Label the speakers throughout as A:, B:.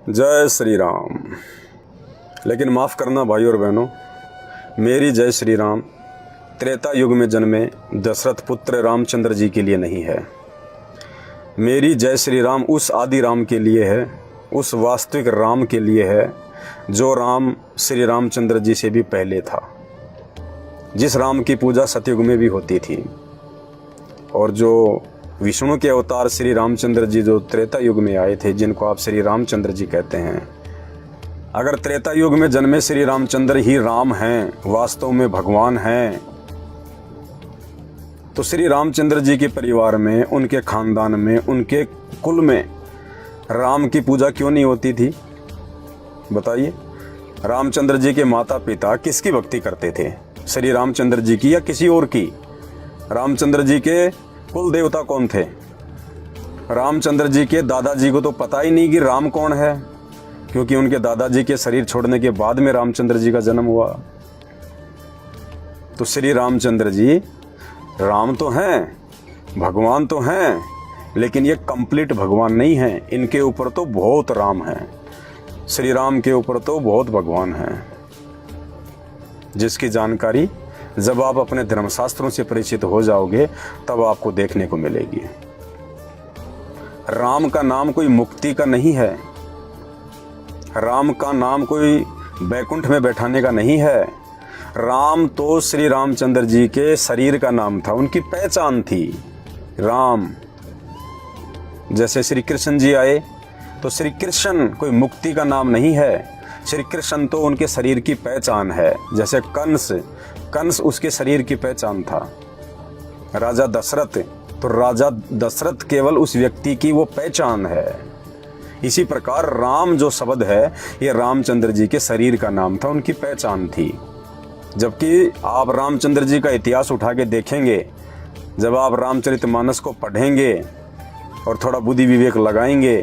A: जय श्री राम। लेकिन माफ़ करना भाई और बहनों, मेरी जय श्री राम त्रेता युग में जन्मे दशरथ पुत्र रामचंद्र जी के लिए नहीं है। मेरी जय श्री राम उस आदि राम के लिए है, उस वास्तविक राम के लिए है जो राम श्री रामचंद्र जी से भी पहले था, जिस राम की पूजा सतयुग में भी होती थी, और जो विष्णु के अवतार श्री रामचंद्र जी जो त्रेता युग में आए थे, जिनको आप श्री रामचंद्र जी कहते हैं। अगर त्रेता युग में जन्मे श्री रामचंद्र ही राम हैं, वास्तव में भगवान हैं, तो श्री रामचंद्र जी के परिवार में, उनके खानदान में, उनके कुल में राम की पूजा क्यों नहीं होती थी? बताइए। रामचंद्र जी के माता पिता किसकी भक्ति करते थे? श्री रामचंद्र जी की या किसी और की? रामचंद्र जी के कुल देवता कौन थे? रामचंद्र जी के दादाजी को तो पता ही नहीं कि राम कौन है, क्योंकि उनके दादाजी के शरीर छोड़ने के बाद में रामचंद्र जी का जन्म हुआ। तो श्री रामचंद्र जी राम तो हैं, भगवान तो हैं, लेकिन ये कंप्लीट भगवान नहीं हैं। इनके ऊपर तो बहुत राम हैं, श्री राम के ऊपर तो बहुत भगवान हैं, जिसकी जानकारी जब आप अपने धर्मशास्त्रों से परिचित हो जाओगे तब आपको देखने को मिलेगी। राम का नाम कोई मुक्ति का नहीं है, राम का नाम कोई बैकुंठ में बैठाने का नहीं है। राम तो श्री रामचंद्र जी के शरीर का नाम था, उनकी पहचान थी राम। जैसे श्री कृष्ण जी आए तो श्री कृष्ण कोई मुक्ति का नाम नहीं है, श्री कृष्ण तो उनके शरीर की पहचान है। जैसे कंस उसके शरीर की पहचान था। राजा दशरथ तो राजा दशरथ केवल उस व्यक्ति की वो पहचान है। इसी प्रकार राम जो शब्द है ये रामचंद्र जी के शरीर का नाम था, उनकी पहचान थी। जबकि आप रामचंद्र जी का इतिहास उठा के देखेंगे, जब आप रामचरितमानस को पढ़ेंगे और थोड़ा बुद्धि विवेक लगाएंगे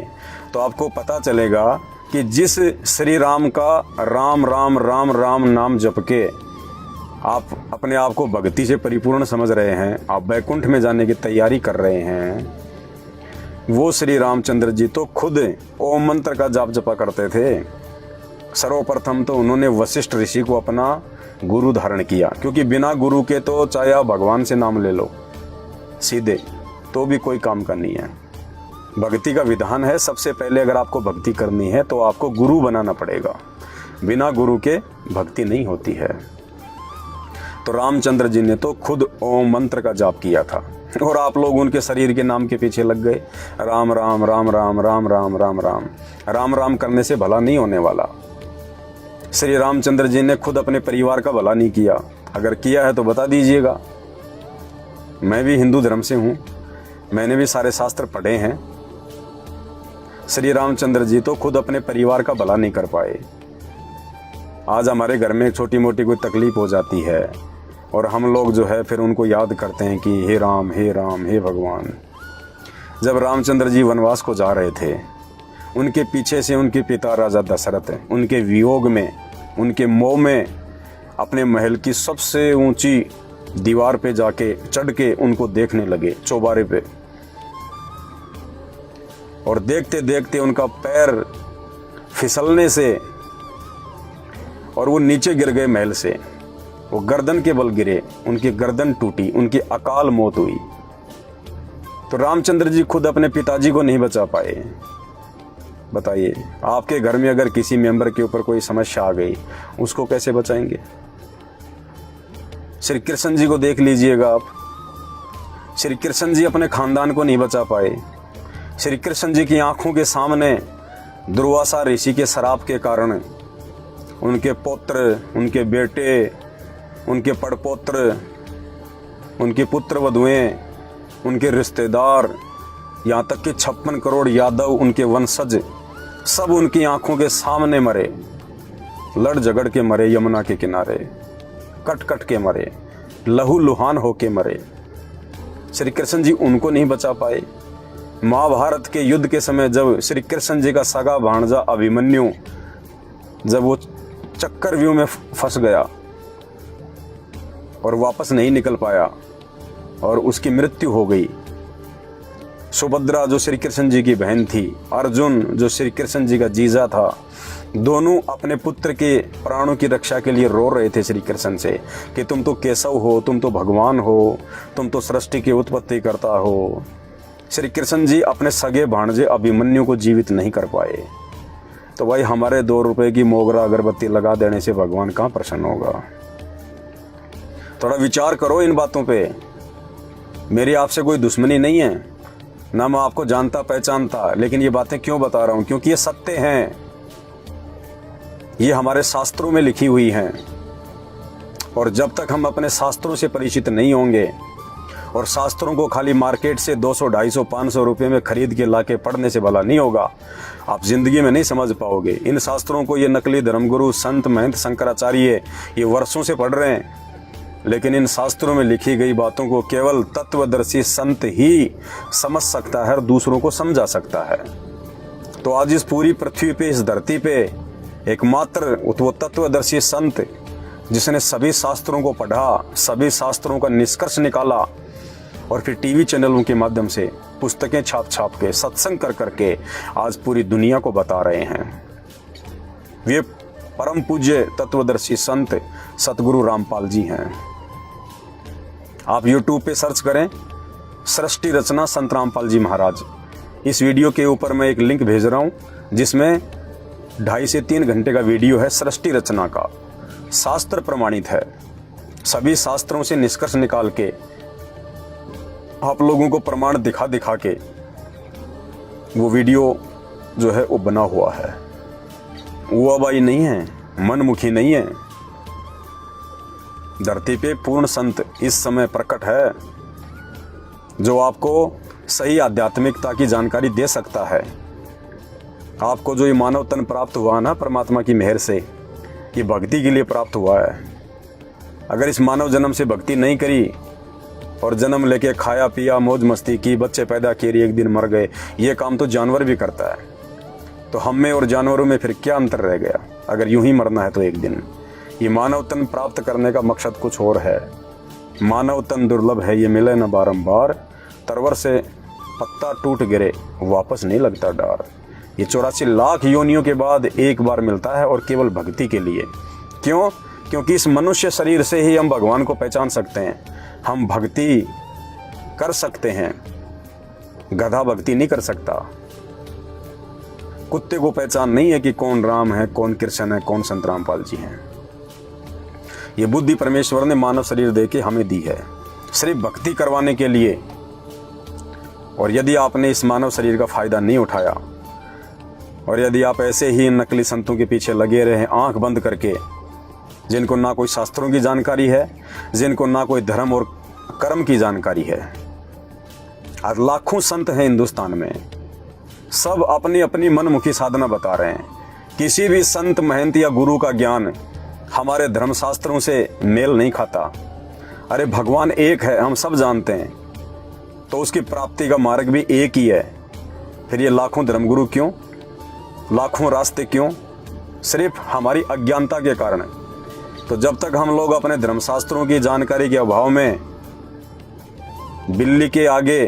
A: तो आपको पता चलेगा कि जिस श्री राम का राम राम राम राम नाम जप के आप अपने आप को भक्ति से परिपूर्ण समझ रहे हैं, आप बैकुंठ में जाने की तैयारी कर रहे हैं, वो श्री रामचंद्र जी तो खुद ओम मंत्र का जाप जपा करते थे। सर्वप्रथम तो उन्होंने वशिष्ठ ऋषि को अपना गुरु धारण किया, क्योंकि बिना गुरु के तो चाहे आप भगवान से नाम ले लो सीधे, तो भी कोई काम का नहीं है। भक्ति का विधान है, सबसे पहले अगर आपको भक्ति करनी है तो आपको गुरु बनाना पड़ेगा, बिना गुरु के भक्ति नहीं होती है। तो रामचंद्र जी ने तो खुद ओम मंत्र का जाप किया था, और आप लोग उनके शरीर के नाम के पीछे लग गए। राम राम राम राम राम राम राम राम राम राम करने से भला नहीं होने वाला। श्री रामचंद्र जी ने खुद अपने परिवार का भला नहीं किया, अगर किया है तो बता दीजिएगा। मैं भी हिंदू धर्म से हूँ, मैंने भी सारे शास्त्र पढ़े हैं। श्री रामचंद्र जी तो खुद अपने परिवार का भला नहीं कर पाए। आज हमारे घर में छोटी मोटी कोई तकलीफ हो जाती है और हम लोग जो है फिर उनको याद करते हैं कि हे राम हे राम हे भगवान। जब रामचंद्र जी वनवास को जा रहे थे, उनके पीछे से उनके पिता राजा दशरथ उनके वियोग में, उनके मोह में अपने महल की सबसे ऊंची दीवार पे जाके चढ़ के उनको देखने लगे, चौबारे पे। और देखते देखते उनका पैर फिसलने से और वो नीचे गिर गए महल से, वो गर्दन के बल गिरे, उनकी गर्दन टूटी, उनकी अकाल मौत हुई। तो रामचंद्र जी खुद अपने पिताजी को नहीं बचा पाए। बताइए, आपके घर में अगर किसी मेंबर के ऊपर कोई समस्या आ गई, उसको कैसे बचाएंगे? श्री कृष्ण जी को देख लीजिएगा आप, श्री कृष्ण जी अपने खानदान को नहीं बचा पाए। श्री कृष्ण जी की आंखों के सामने दुर्वासा ऋषि के श्राप के कारण उनके पुत्र, उनके बेटे, उनके पड़पोत्र, उनके पुत्र वधुएं, उनके रिश्तेदार, यहाँ तक कि 56 करोड़ यादव, उनके वंशज, सब उनकी आंखों के सामने मरे, लड़ झगड़ के मरे, यमुना के किनारे कट कट के मरे, लहू लुहान होके मरे। श्री कृष्ण जी उनको नहीं बचा पाए। महाभारत के युद्ध के समय जब श्री कृष्ण जी का सगा भांजा अभिमन्यु जब वो चक्रव्यूह में फंस गया और वापस नहीं निकल पाया और उसकी मृत्यु हो गई, सुभद्रा जो श्री कृष्ण जी की बहन थी, अर्जुन जो श्री कृष्ण जी का जीजा था, दोनों अपने पुत्र के प्राणों की रक्षा के लिए रो रहे थे श्री कृष्ण से कि तुम तो केशव हो, तुम तो भगवान हो, तुम तो सृष्टि की उत्पत्ति करता हो। श्री कृष्ण जी अपने सगे भांजे अभिमन्यु को जीवित नहीं कर पाए। तो भाई हमारे 2 रुपए की मोगरा अगरबत्ती लगा देने से भगवान कहाँ प्रसन्न होगा? थोड़ा विचार करो इन बातों पे। मेरी आपसे कोई दुश्मनी नहीं है, ना मैं आपको जानता पहचानता, लेकिन ये बातें क्यों बता रहा हूं? क्योंकि ये सत्य हैं, ये हमारे शास्त्रों में लिखी हुई हैं। और जब तक हम अपने शास्त्रों से परिचित नहीं होंगे, और शास्त्रों को खाली मार्केट से 200, 250, 500 रुपये में खरीद के लाके पढ़ने से भला नहीं होगा, आप जिंदगी में नहीं समझ पाओगे। इन शास्त्रों को ये नकली धर्मगुरु संत महंत शंकराचार्य ये वर्षों से पढ़ रहे हैं, लेकिन इन शास्त्रों में लिखी गई बातों को केवल तत्वदर्शी संत ही समझ सकता है और दूसरों को समझा सकता है। तो आज इस पूरी पृथ्वी पे, इस धरती पे एकमात्र वो तत्वदर्शी संत जिसने सभी शास्त्रों को पढ़ा, सभी शास्त्रों का निष्कर्ष निकाला और फिर टीवी चैनलों के माध्यम से पुस्तकें छाप छाप के, सत्संग कर करके आज पूरी दुनिया को बता रहे हैं, वे परम पूज्य तत्वदर्शी संत सतगुरु रामपाल जी हैं। आप YouTube पे सर्च करें सृष्टि रचना संत रामपाल जी महाराज। इस वीडियो के ऊपर मैं एक लिंक भेज रहा हूं जिसमें 2.5 से 3 घंटे का वीडियो है सृष्टि रचना का, शास्त्र प्रमाणित है। सभी शास्त्रों से निष्कर्ष निकाल के आप लोगों को प्रमाण दिखा दिखा के वो वीडियो जो है वो बना हुआ है। वो अबाई नहीं है, मनमुखी नहीं है। धरती पे पूर्ण संत इस समय प्रकट है जो आपको सही आध्यात्मिकता की जानकारी दे सकता है। आपको जो ये मानव तन प्राप्त हुआ ना परमात्मा की मेहर से, ये भक्ति के लिए प्राप्त हुआ है। अगर इस मानव जन्म से भक्ति नहीं करी और जन्म लेके खाया पिया मौज मस्ती की, बच्चे पैदा किए, एक दिन मर गए, ये काम तो जानवर भी करता है। तो हम में और जानवरों में फिर क्या अंतर रह गया? अगर यूं ही मरना है तो एक दिन। ये मानव तन प्राप्त करने का मकसद कुछ और है। मानव तन दुर्लभ है, ये मिले न बारंबार, तरवर से पत्ता टूट गिरे वापस नहीं लगता डार। ये 84 लाख योनियों के बाद एक बार मिलता है और केवल भक्ति के लिए। क्यों? क्योंकि इस मनुष्य शरीर से ही हम भगवान को पहचान सकते हैं, हम भक्ति कर सकते हैं। गधा भक्ति नहीं कर सकता। कुत्ते को पहचान नहीं है कि कौन राम है, कौन कृष्ण है, कौन संत रामपाल जी हैं। ये बुद्धि परमेश्वर ने मानव शरीर दे के हमें दी है सिर्फ भक्ति करवाने के लिए। और यदि आपने इस मानव शरीर का फायदा नहीं उठाया और यदि आप ऐसे ही इन नकली संतों के पीछे लगे रहे आंख बंद करके, जिनको ना कोई शास्त्रों की जानकारी है, जिनको ना कोई धर्म और कर्म की जानकारी है। आज लाखों संत हैं हिंदुस्तान में, सब अपनी अपनी मनमुखी साधना बता रहे हैं। किसी भी संत महंत या गुरु का ज्ञान हमारे धर्मशास्त्रों से मेल नहीं खाता। अरे भगवान एक है, हम सब जानते हैं, तो उसकी प्राप्ति का मार्ग भी एक ही है। फिर ये लाखों धर्मगुरु क्यों, लाखों रास्ते क्यों? सिर्फ हमारी अज्ञानता के कारण। तो जब तक हम लोग अपने धर्मशास्त्रों की जानकारी के अभाव में बिल्ली के आगे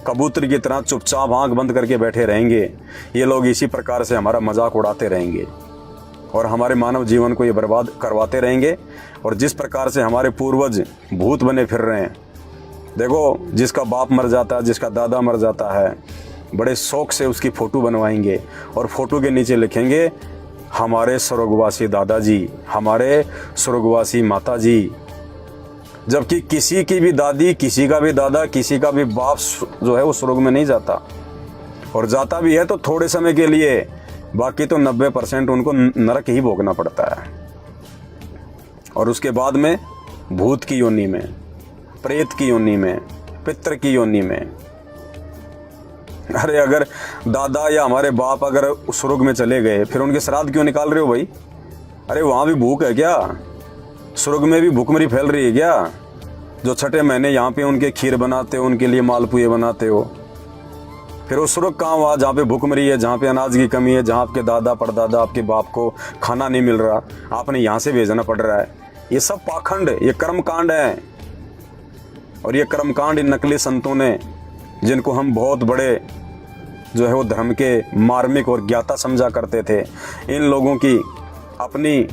A: कबूतर की तरह चुपचाप आंख बंद करके बैठे रहेंगे, ये लोग इसी प्रकार से हमारा मजाक उड़ाते रहेंगे और हमारे मानव जीवन को ये बर्बाद करवाते रहेंगे। और जिस प्रकार से हमारे पूर्वज भूत बने फिर रहे हैं, देखो जिसका बाप मर जाता है, जिसका दादा मर जाता है, बड़े शौक से उसकी फ़ोटो बनवाएंगे और फोटो के नीचे लिखेंगे हमारे स्वर्गवासी दादाजी, हमारे स्वर्गवासी माता जी। जबकि किसी की भी दादी, किसी का भी दादा, किसी का भी बाप जो है वो स्वर्ग में नहीं जाता, और जाता भी है तो थोड़े समय के लिए, बाकी तो 90% उनको नरक ही भोगना पड़ता है। और उसके बाद में भूत की योनि में, प्रेत की योनि में, पितृ की योनि में। अरे अगर दादा या हमारे बाप अगर स्वर्ग में चले गए, फिर उनके श्राद्ध क्यों निकाल रहे हो भाई? अरे वहाँ भी भूख है क्या? स्वर्ग में भी भूखमरी फैल रही है क्या? जो छठे महीने यहाँ पे उनके खीर बनाते हो, उनके लिए मालपुए बनाते हो, फिर वो स्वर्ग कहाँ हुआ जहाँ पे भूखमरी है, जहाँ पे अनाज की कमी है, जहाँ आपके दादा परदादा आपके बाप को खाना नहीं मिल रहा, आपने यहाँ से भेजना पड़ रहा है। ये सब पाखंड, ये कर्मकांड है। और ये कर्मकांड इन नकली संतों ने जिनको हम बहुत बड़े जो है वो धर्म के मार्मिक और ज्ञाता समझा करते थे, इन लोगों की अपनी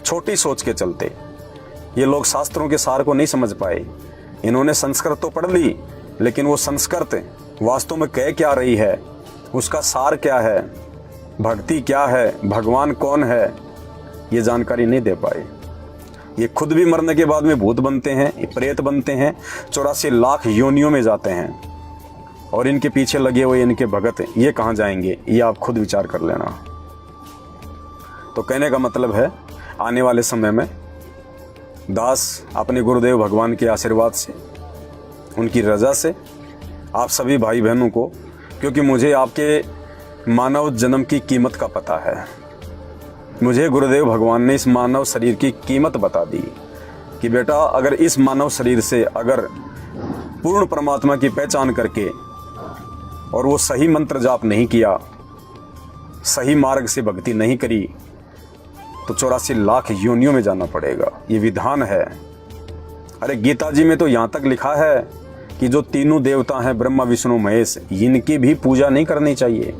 A: छोटी सोच के चलते ये लोग शास्त्रों के सार को नहीं समझ पाए। इन्होंने संस्कृत तो पढ़ ली, लेकिन वो संस्कृत वास्तव में कह क्या रही है, उसका सार क्या है, भक्ति क्या है, भगवान कौन है, ये जानकारी नहीं दे पाए। ये खुद भी मरने के बाद में भूत बनते हैं, ये प्रेत बनते हैं, 84 लाख योनियों में जाते हैं, और इनके पीछे लगे हुए इनके भगत ये कहाँ जाएंगे, ये आप खुद विचार कर लेना। तो कहने का मतलब है, आने वाले समय में दास अपने गुरुदेव भगवान के आशीर्वाद से, उनकी रजा से, आप सभी भाई बहनों को, क्योंकि मुझे आपके मानव जन्म की कीमत का पता है, मुझे गुरुदेव भगवान ने इस मानव शरीर की कीमत बता दी कि बेटा अगर इस मानव शरीर से अगर पूर्ण परमात्मा की पहचान करके और वो सही मंत्र जाप नहीं किया, सही मार्ग से भक्ति नहीं करी, तो 84 लाख योनियों में जाना पड़ेगा। ये विधान है। अरे गीता जी में तो यहाँ तक लिखा है कि जो तीनों देवता हैं ब्रह्मा विष्णु महेश, इनकी भी पूजा नहीं करनी चाहिए।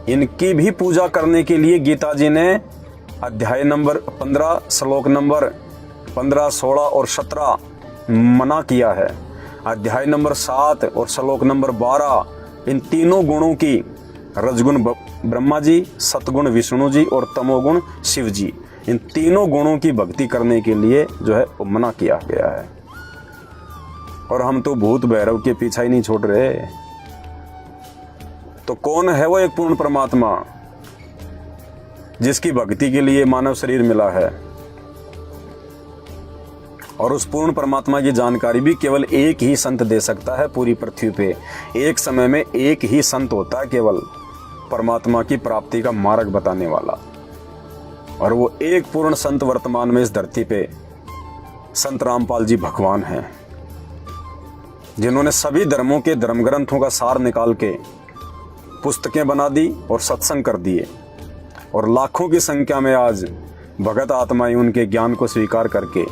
A: इनकी भी पूजा करने के लिए गीता जी ने अध्याय नंबर 15 श्लोक नंबर 15, 16 और 17 मना किया है। अध्याय नंबर 7 और श्लोक नंबर 12 इन तीनों गुणों की, रजगुण ब्रह्मा जी, सतगुण विष्णु जी और तमोगुण शिव जी, इन तीनों गुणों की भक्ति करने के लिए जो है वो मना किया गया है। और हम तो भूत भैरव के पीछा ही नहीं छोड़ रहे। तो कौन है वो एक पूर्ण परमात्मा जिसकी भक्ति के लिए मानव शरीर मिला है? और उस पूर्ण परमात्मा की जानकारी भी केवल एक ही संत दे सकता है पूरी पृथ्वी पे। एक समय में एक ही संत होता है केवल परमात्मा की प्राप्ति का मार्ग बताने वाला, और वो एक पूर्ण संत वर्तमान में इस धरती पे संत रामपाल जी भगवान हैं, जिन्होंने सभी धर्मों के धर्म ग्रंथों का सार निकाल के पुस्तकें बना दी और सत्संग कर दिए, और लाखों की संख्या में आज भगत आत्माएं उनके ज्ञान को स्वीकार करके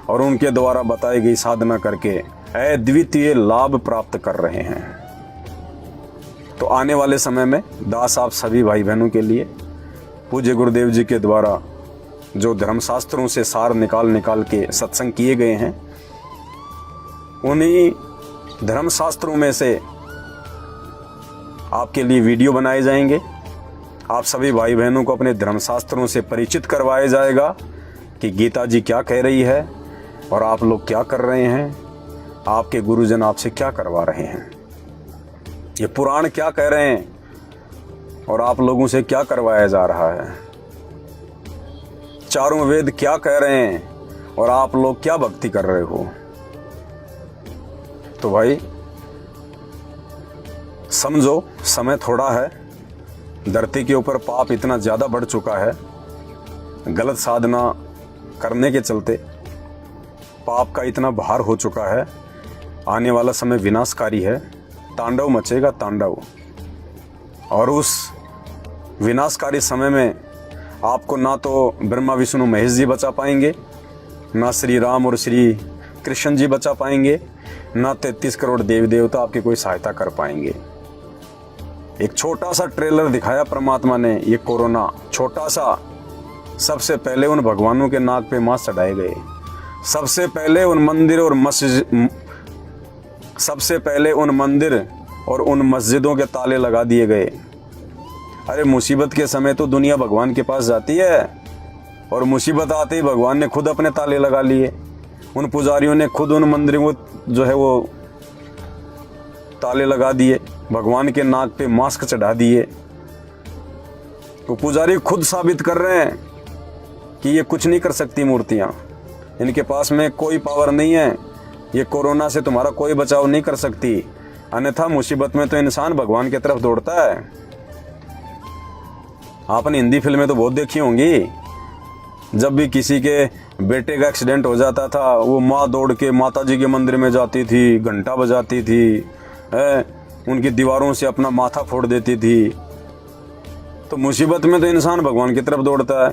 A: और उनके द्वारा बताई गई साधना करके अद्वितीय लाभ प्राप्त कर रहे हैं। तो आने वाले समय में दास आप सभी भाई बहनों के लिए पूज्य गुरुदेव जी के द्वारा जो धर्मशास्त्रों से सार निकाल के सत्संग किए गए हैं, उन्हीं धर्मशास्त्रों में से आपके लिए वीडियो बनाए जाएंगे। आप सभी भाई बहनों को अपने धर्मशास्त्रों से परिचित करवाया जाएगा कि गीता जी क्या कह रही है और आप लोग क्या कर रहे हैं, आपके गुरुजन आपसे क्या करवा रहे हैं, ये पुराण क्या कह रहे हैं और आप लोगों से क्या करवाया जा रहा है, चारों वेद क्या कह रहे हैं और आप लोग क्या भक्ति कर रहे हो। तो भाई समझो, समय थोड़ा है, धरती के ऊपर पाप इतना ज़्यादा बढ़ चुका है, गलत साधना करने के चलते पाप का इतना भार हो चुका है। आने वाला समय विनाशकारी है, तांडव मचेगा तांडव, और उस विनाशकारी समय में आपको ना तो ब्रह्मा विष्णु महेश जी बचा पाएंगे, ना श्री राम और श्री कृष्ण जी बचा पाएंगे, ना 33 करोड़ देवी देवता आपकी कोई सहायता कर पाएंगे। एक छोटा सा ट्रेलर दिखाया परमात्मा ने, ये कोरोना छोटा सा, सबसे पहले उन भगवानों के नाक पे मांस चढ़ाए गए, सबसे पहले उन मंदिर और मस्जिद, सबसे पहले उन मंदिर और उन मस्जिदों के ताले लगा दिए गए। अरे मुसीबत के समय तो दुनिया भगवान के पास जाती है, और मुसीबत आते ही भगवान ने खुद अपने ताले लगा लिए। उन पुजारियों ने खुद उन मंदिरों को जो है वो ताले लगा दिए, भगवान के नाक पे मास्क चढ़ा दिए। तो पुजारी खुद साबित कर रहे हैं कि ये कुछ नहीं कर सकती मूर्तियां, इनके पास में कोई पावर नहीं है, ये कोरोना से तुम्हारा कोई बचाव नहीं कर सकती। अन्यथा मुसीबत में तो इंसान भगवान की तरफ दौड़ता है। आपने हिंदी फिल्में तो बहुत देखी होंगी, जब भी किसी के बेटे का एक्सीडेंट हो जाता था, वो माँ दौड़ के माता जी के मंदिर में जाती थी, घंटा बजाती थी, उनकी दीवारों से अपना माथा फोड़ देती थी। तो मुसीबत में तो इंसान भगवान की तरफ दौड़ता है।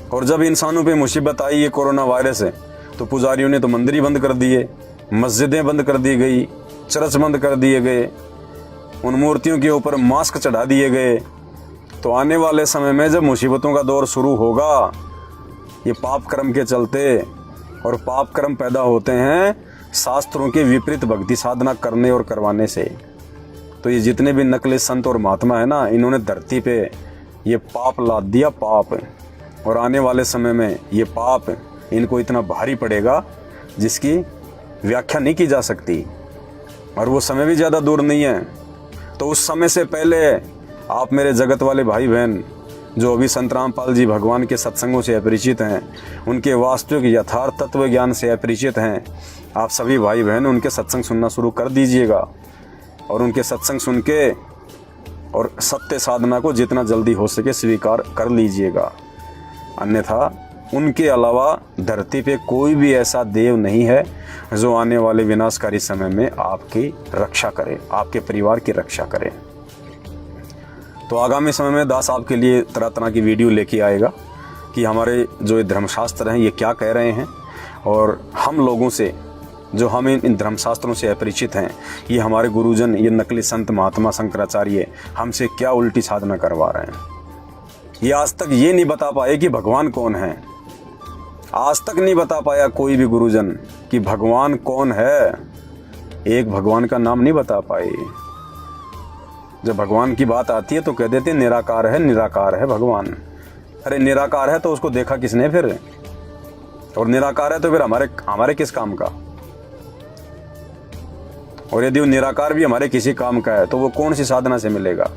A: और जब इंसानों पे मुसीबत आई ये कोरोना वायरस है, तो पुजारियों ने तो मंदिर ही बंद कर दिए, मस्जिदें बंद कर दी गई, चर्च बंद कर दिए गए, उन मूर्तियों के ऊपर मास्क चढ़ा दिए गए, तो आने वाले समय में जब मुसीबतों का दौर शुरू होगा, ये पाप कर्म के चलते, और पाप कर्म पैदा होते हैं शास्त्रों के विपरीत भक्ति साधना करने और करवाने से। तो ये जितने भी नकली संत और महात्मा है ना, इन्होंने धरती पे ये पाप लाद दिया, पाप। और आने वाले समय में ये पाप इनको इतना भारी पड़ेगा जिसकी व्याख्या नहीं की जा सकती, और वो समय भी ज़्यादा दूर नहीं है। तो उस समय से पहले आप मेरे जगत वाले भाई बहन जो अभी संत रामपाल जी भगवान के सत्संगों से अपरिचित हैं, उनके वास्तविक यथार्थ तत्व ज्ञान से अपरिचित हैं, आप सभी भाई बहन उनके सत्संग सुनना शुरू कर दीजिएगा, और उनके सत्संग सुन के और सत्य साधना को जितना जल्दी हो सके स्वीकार कर लीजिएगा। अन्यथा उनके अलावा धरती पे कोई भी ऐसा देव नहीं है जो आने वाले विनाशकारी समय में आपकी रक्षा करे, आपके परिवार की रक्षा करे। तो आगामी समय में दास आपके लिए तरह तरह की वीडियो लेके आएगा कि हमारे जो ये धर्मशास्त्र हैं ये क्या कह रहे हैं, और हम लोगों से जो हम इन धर्मशास्त्रों से अपरिचित हैं, ये हमारे गुरुजन, ये नकली संत महात्मा शंकराचार्य हमसे क्या उल्टी साधना करवा रहे हैं। ये आज तक ये नहीं बता पाए कि भगवान कौन है। आज तक नहीं बता पाया कोई भी गुरुजन कि भगवान कौन है। एक भगवान का नाम नहीं बता पाए। जब भगवान की बात आती है तो कह देते निराकार है, निराकार है भगवान। अरे निराकार है तो उसको देखा किसने फिर? और निराकार है तो फिर हमारे किस काम का? और यदि वो निराकार भी हमारे किसी काम का है तो वो कौन सी साधना से मिलेगा?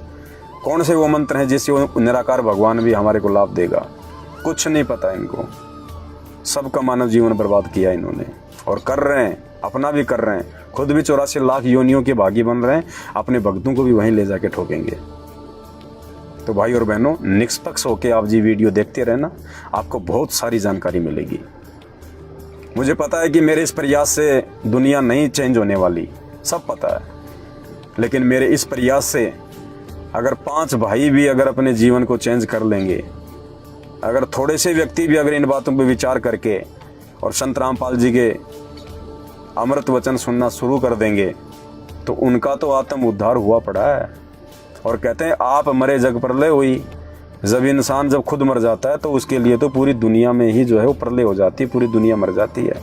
A: कौन से वो मंत्र हैं जिससे वो निराकार भगवान भी हमारे को लाभ देगा? कुछ नहीं पता इनको। सबका मानव जीवन बर्बाद किया इन्होंने, और कर रहे हैं, अपना भी कर रहे हैं। खुद भी 84 लाख योनियों के भागी बन रहे हैं, अपने भक्तों को भी वहीं ले जाके ठोकेंगे। तो भाई और बहनों, निष्पक्ष होके आप जी वीडियो देखते रहना, आपको बहुत सारी जानकारी मिलेगी। मुझे पता है कि मेरे इस प्रयास से दुनिया नहीं चेंज होने वाली, सब पता है, लेकिन मेरे इस प्रयास से अगर 5 भाई भी अगर अपने जीवन को चेंज कर लेंगे, अगर थोड़े से व्यक्ति भी अगर इन बातों पर विचार करके और संत रामपाल जी के अमृत वचन सुनना शुरू कर देंगे, तो उनका तो आत्म उद्धार हुआ पड़ा है। और कहते हैं आप मरे जग प्रलय हुई। जब इंसान जब खुद मर जाता है तो उसके लिए तो पूरी दुनिया में ही जो है वो प्रलय हो जाती है, पूरी दुनिया मर जाती है।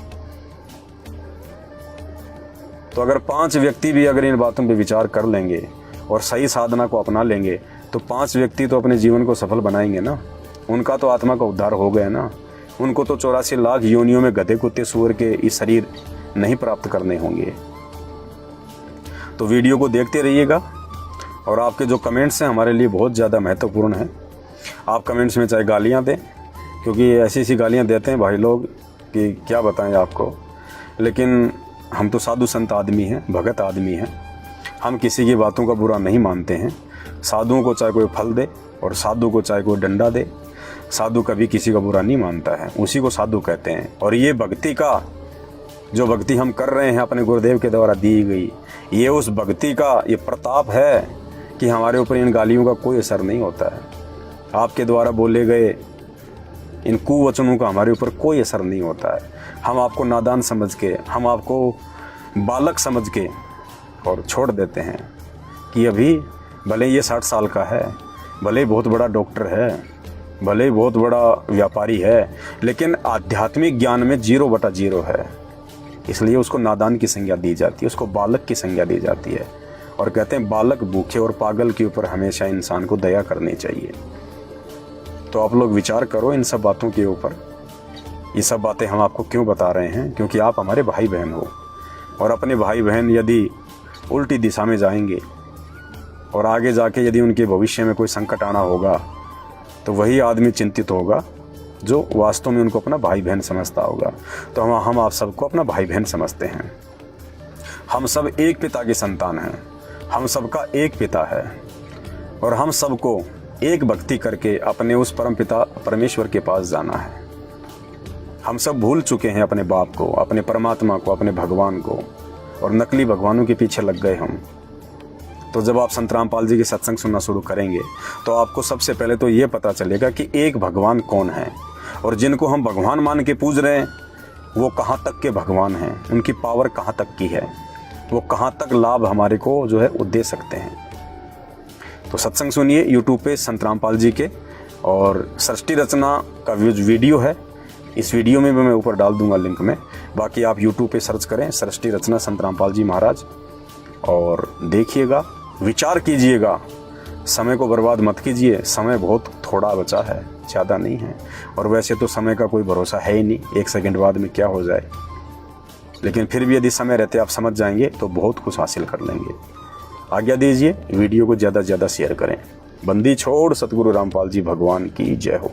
A: तो अगर 5 व्यक्ति भी अगर इन बातों पे विचार कर लेंगे और सही साधना को अपना लेंगे, तो 5 व्यक्ति तो अपने जीवन को सफल बनाएंगे ना। उनका तो आत्मा का उद्धार हो गया ना। उनको तो 84 लाख योनियों में गधे कुत्ते सूअर के इस शरीर नहीं प्राप्त करने होंगे। तो वीडियो को देखते रहिएगा, और आपके जो कमेंट्स हैं हमारे लिए बहुत ज़्यादा महत्वपूर्ण हैं। आप कमेंट्स में चाहे गालियां दें, क्योंकि ऐसी ऐसी गालियां देते हैं भाई लोग कि क्या बताएं आपको। लेकिन हम तो साधु संत आदमी हैं, भगत आदमी हैं, हम किसी की बातों का बुरा नहीं मानते हैं। साधुओं को चाहे कोई फल दे और साधु को चाहे कोई डंडा दे, साधु कभी किसी का बुरा नहीं मानता है, उसी को साधु कहते हैं। और ये भक्ति का जो भक्ति हम कर रहे हैं अपने गुरुदेव के द्वारा दी गई, ये उस भक्ति का ये प्रताप है कि हमारे ऊपर इन गालियों का कोई असर नहीं होता है। आपके द्वारा बोले गए इन कुवचनों का हमारे ऊपर कोई असर नहीं होता है। हम आपको नादान समझ के, हम आपको बालक समझ के और छोड़ देते हैं कि अभी भले ये 60 साल का है, भले ही बहुत बड़ा डॉक्टर है, भले ही बहुत बड़ा व्यापारी है, लेकिन आध्यात्मिक ज्ञान में 0/0 है। इसलिए उसको नादान की संज्ञा दी जाती है, उसको बालक की संज्ञा दी जाती है। और कहते हैं बालक, भूखे और पागल के ऊपर हमेशा इंसान को दया करनी चाहिए। तो आप लोग विचार करो इन सब बातों के ऊपर। ये सब बातें हम आपको क्यों बता रहे हैं? क्योंकि आप हमारे भाई बहन हो, और अपने भाई बहन यदि उल्टी दिशा में जाएंगे और आगे जाके यदि उनके भविष्य में कोई संकट आना होगा, तो वही आदमी चिंतित होगा जो वास्तव में उनको अपना भाई बहन समझता होगा। तो हम आप सबको अपना भाई बहन समझते हैं। हम सब एक पिता की संतान हैं, हम सबका एक पिता है, और हम सबको एक भक्ति करके अपने उस परम पिता परमेश्वर के पास जाना है। हम सब भूल चुके हैं अपने बाप को, अपने परमात्मा को, अपने भगवान को, और नकली भगवानों के पीछे लग गए हम। तो जब आप संत रामपाल जी के सत्संग सुनना शुरू करेंगे तो आपको सबसे पहले तो ये पता चलेगा कि एक भगवान कौन है, और जिनको हम भगवान मान के पूज रहे हैं वो कहाँ तक के भगवान हैं, उनकी पावर कहाँ तक की है। वो कहाँ तक लाभ हमारे को जो है वो दे सकते हैं। तो सत्संग सुनिए यूट्यूब पे संत रामपाल जी के, और सृष्टि रचना का वीडियो है, इस वीडियो में भी मैं ऊपर डाल दूंगा लिंक में। बाकी आप यूट्यूब पे सर्च करें सृष्टि रचना संत रामपाल जी महाराज, और देखिएगा, विचार कीजिएगा, समय को बर्बाद मत कीजिए। समय बहुत थोड़ा बचा है, ज़्यादा नहीं है, और वैसे तो समय का कोई भरोसा है ही नहीं, 1 सेकंड बाद में क्या हो जाए। लेकिन फिर भी यदि समय रहते आप समझ जाएंगे तो बहुत कुछ हासिल कर लेंगे। आज्ञा दीजिए, वीडियो को ज़्यादा से ज़्यादा शेयर करें। बंदी छोड़ सतगुरु रामपाल जी भगवान की जय हो।